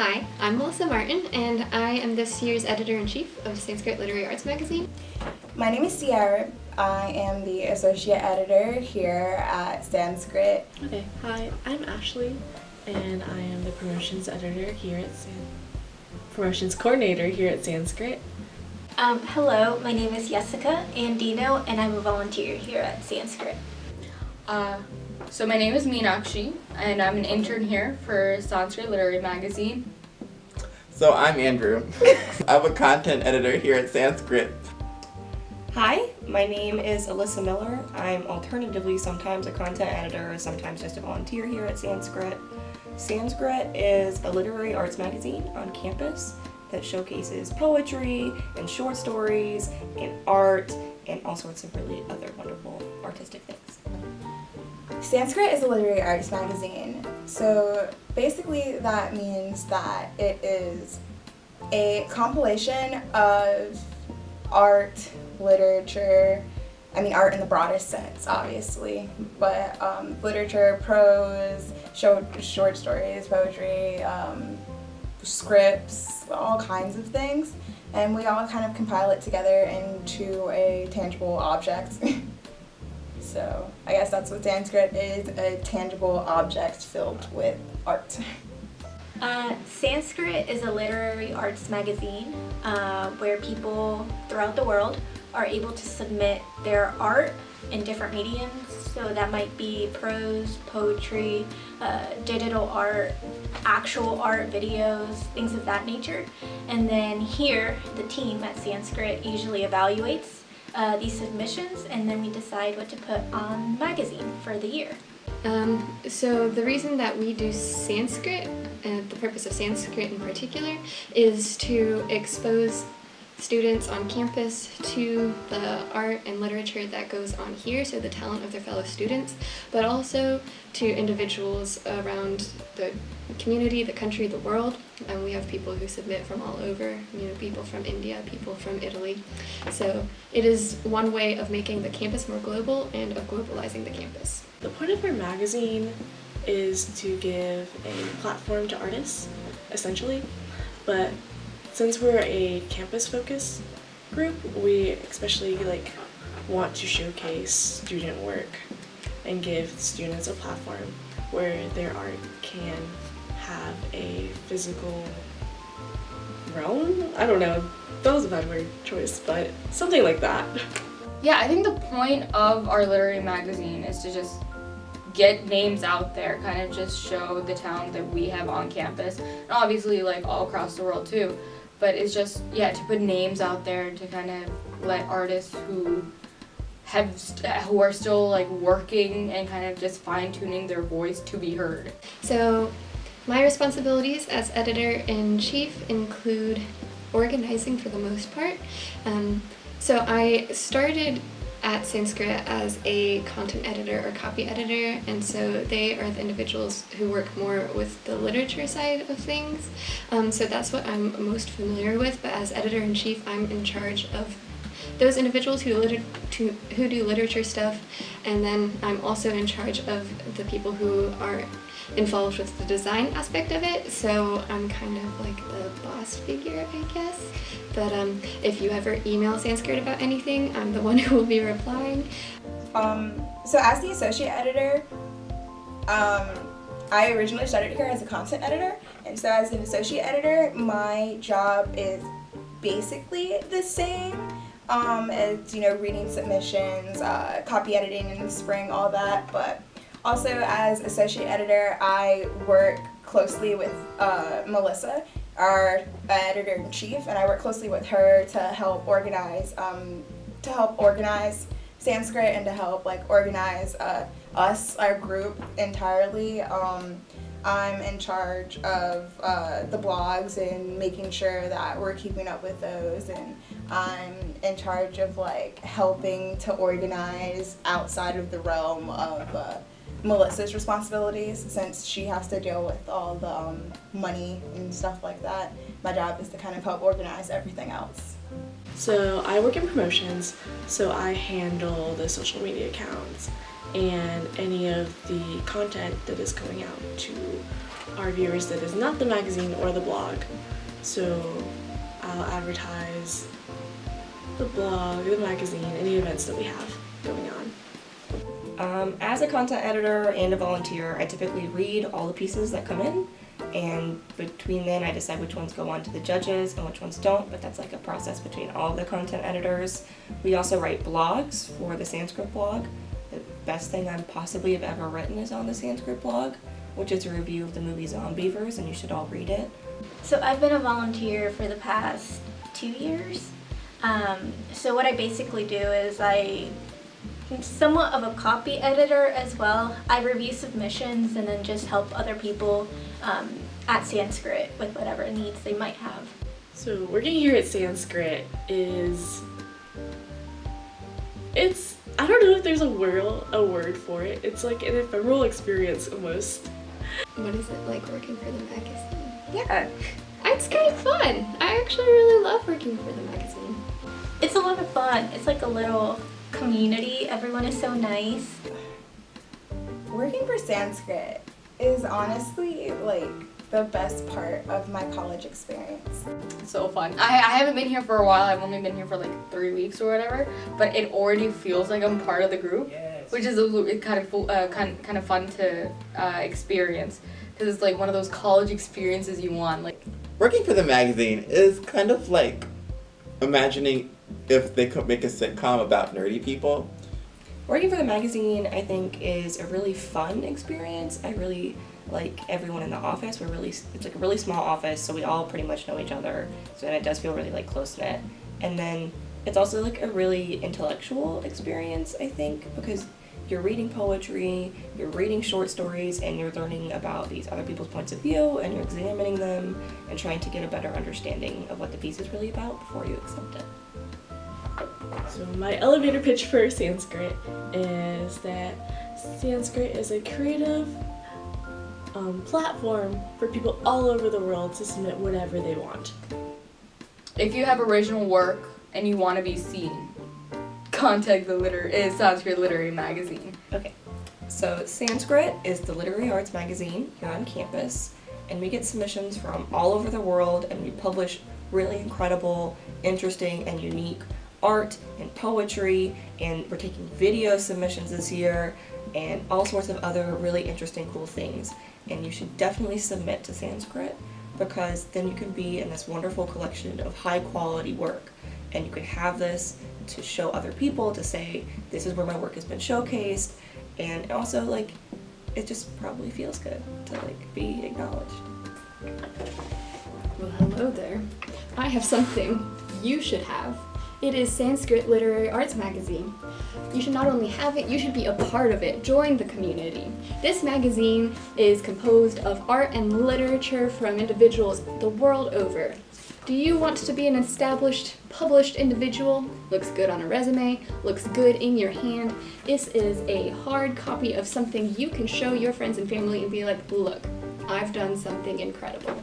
Hi, I'm Melissa Martin, and I am this year's editor-in-chief of Sanskrit Literary Arts magazine. My name is Sierra. I am the associate editor here at Sanskrit. Okay, hi, I'm Ashley, and I am the promotions editor here at promotions coordinator here at Sanskrit. Hello, my name is Jessica Andino, and I'm a volunteer here at Sanskrit. So my name is Meenakshi, and I'm an intern here for Sanskrit Literary Magazine. So I'm Andrew. I'm a content editor here at Sanskrit. Hi, my name is Alyssa Miller. I'm alternatively sometimes a content editor, sometimes just a volunteer here at Sanskrit. Sanskrit is a literary arts magazine on campus that showcases poetry and short stories and art and all sorts of really other wonderful artistic things. Sanskrit is a literary arts magazine, so basically that means that it is a compilation of art, literature, art in the broadest sense, obviously, but literature, prose, short stories, poetry, scripts, all kinds of things, and we all kind of compile it together into a tangible object. So I guess that's what Sanskrit is, a tangible object filled with art. Sanskrit is a literary arts magazine where people throughout the world are able to submit their art in different mediums. So that might be prose, poetry, digital art, actual art, videos, things of that nature. And then here, the team at Sanskrit usually evaluates these submissions, and then we decide what to put on the magazine for the year. So the reason that we do Sanskrit, the purpose of Sanskrit in particular, is to expose students on campus to the art and literature that goes on here, so the talent of their fellow students, but also to individuals around the community, the country, the world. And we have people who submit from all over, people from India, people from Italy. So it is one way of making the campus more global and of globalizing the campus. The point of our magazine is to give a platform to artists, essentially, but since we're a campus-focused group, we especially want to showcase student work and give students a platform where their art can have a physical realm? I don't know, that was a bad word choice, but something like that. Yeah, I think the point of our literary magazine is to just get names out there, kind of just show the talent that we have on campus, and obviously all across the world too. But it's just, to put names out there to kind of let artists who are still working and kind of just fine-tuning their voice to be heard. So my responsibilities as editor-in-chief include organizing for the most part. So I started at Sanskrit as a content editor or copy editor, and so they are the individuals who work more with the literature side of things. So that's what I'm most familiar with, but as editor-in-chief, I'm in charge of those individuals who do literature stuff, and then I'm also in charge of the people who are involved with the design aspect of it, so I'm kind of like the boss figure, I guess. But if you ever email Sanskrit about anything, I'm the one who will be replying. So as the associate editor, I originally started here as a content editor, and so as an associate editor, my job is basically the same as, reading submissions, copy editing in the spring, all that, but also as associate editor, I work closely with Melissa, our editor-in-chief, and I work closely with her to help organize Sanskrit and to help organize us, our group, entirely. I'm in charge of the blogs and making sure that we're keeping up with those, and I'm in charge of helping to organize outside of the realm of Melissa's responsibilities, since she has to deal with all the money and stuff like that. My job is to kind of help organize everything else. So I work in promotions, so I handle the social media accounts and any of the content that is going out to our viewers that is not the magazine or the blog. So I'll advertise the blog, the magazine, any events that we have going on. As a content editor and a volunteer, I typically read all the pieces that come in, and between then I decide which ones go on to the judges and which ones don't, but that's like a process between all of the content editors. We also write blogs for the Sanskrit blog. The best thing I possibly have ever written is on the Sanskrit blog, which is a review of the movie Zombievers, and you should all read it. So I've been a volunteer for the past 2 years. So what I basically do is I'm somewhat of a copy editor as well. I review submissions and then just help other people at Sanskrit with whatever needs they might have. So working here at Sanskrit is, I don't know if there's a word for it. It's like an ephemeral experience almost. What is it like working for the magazine? Yeah. It's kind of fun. I actually really love working for the magazine. It's a lot of fun. It's like a little community. Everyone is so nice. Working for Sanskrit is honestly like the best part of my college experience. So fun. I haven't been here for a while. I've only been here for like 3 weeks or whatever, but it already feels like I'm part of the group, which is kind of fun to experience, because it's like one of those college experiences you want. Like Working for the magazine is kind of like imagining if they could make a sitcom about nerdy people. Working for the magazine, I think, is a really fun experience. I really like everyone in the office. It's like a really small office, so we all pretty much know each other. So then it does feel really like close-knit. And then it's also like a really intellectual experience, I think, because you're reading poetry, you're reading short stories, and you're learning about these other people's points of view, and you're examining them and trying to get a better understanding of what the piece is really about before you accept it. So my elevator pitch for Sanskrit is that Sanskrit is a creative platform for people all over the world to submit whatever they want. if you have original work and you want to be seen, contact the Sanskrit Literary Magazine. Okay, so Sanskrit is the literary arts magazine here on campus, and we get submissions from all over the world, and we publish really incredible, interesting, and unique art and poetry, and we're taking video submissions this year, and all sorts of other really interesting, cool things. And you should definitely submit to Sanskrit, because then you can be in this wonderful collection of high quality work, and you can have this to show other people, to say, this is where my work has been showcased, and also, like, it just probably feels good to, like, be acknowledged. Well, hello there. I have something you should have. It is Sanskrit Literary Arts Magazine. You should not only have it, you should be a part of it. Join the community. This magazine is composed of art and literature from individuals the world over. Do you want to be an established, published individual? Looks good on a resume, looks good in your hand. This is a hard copy of something you can show your friends and family and be like, look, I've done something incredible.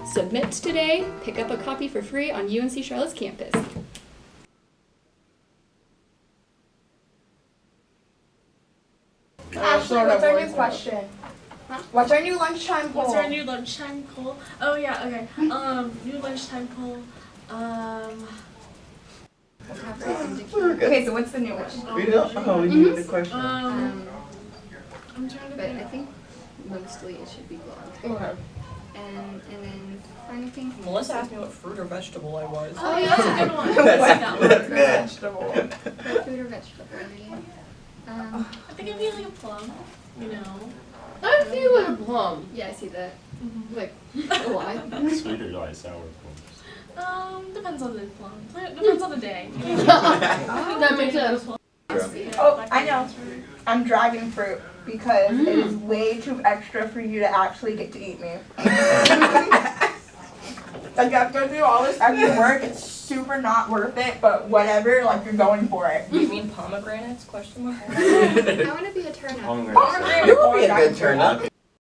Submit today, pick up a copy for free on UNC Charlotte's campus. Ashley, what's our new question? What's our new lunchtime poll? What's our new lunchtime poll? Oh yeah, okay. New lunchtime poll. Okay, so what's the new one? We don't. Oh, we need the question. I'm trying to But I think. think mostly it should be blonde. Okay. And then final thing. Melissa asked me what fruit or vegetable I was. Oh yeah, that's a good one. What's That one. the vegetable? What food or vegetable are you? I think I'd be like a plum, you know. I feel like a plum. Yeah, I see that. Like, Why? Sweet or dry sour plums? Depends on the plum. Depends on the day. That makes sense. Oh, I know. I'm dragon fruit because it is way too extra for you to actually get to eat me. Like, you have to do all this extra work. It's super not worth it, but whatever, like, you're going for it. You mean pomegranates? Question mark. I want to be a turnip. Pomegranate. Pomegranate You would be a or good turnip.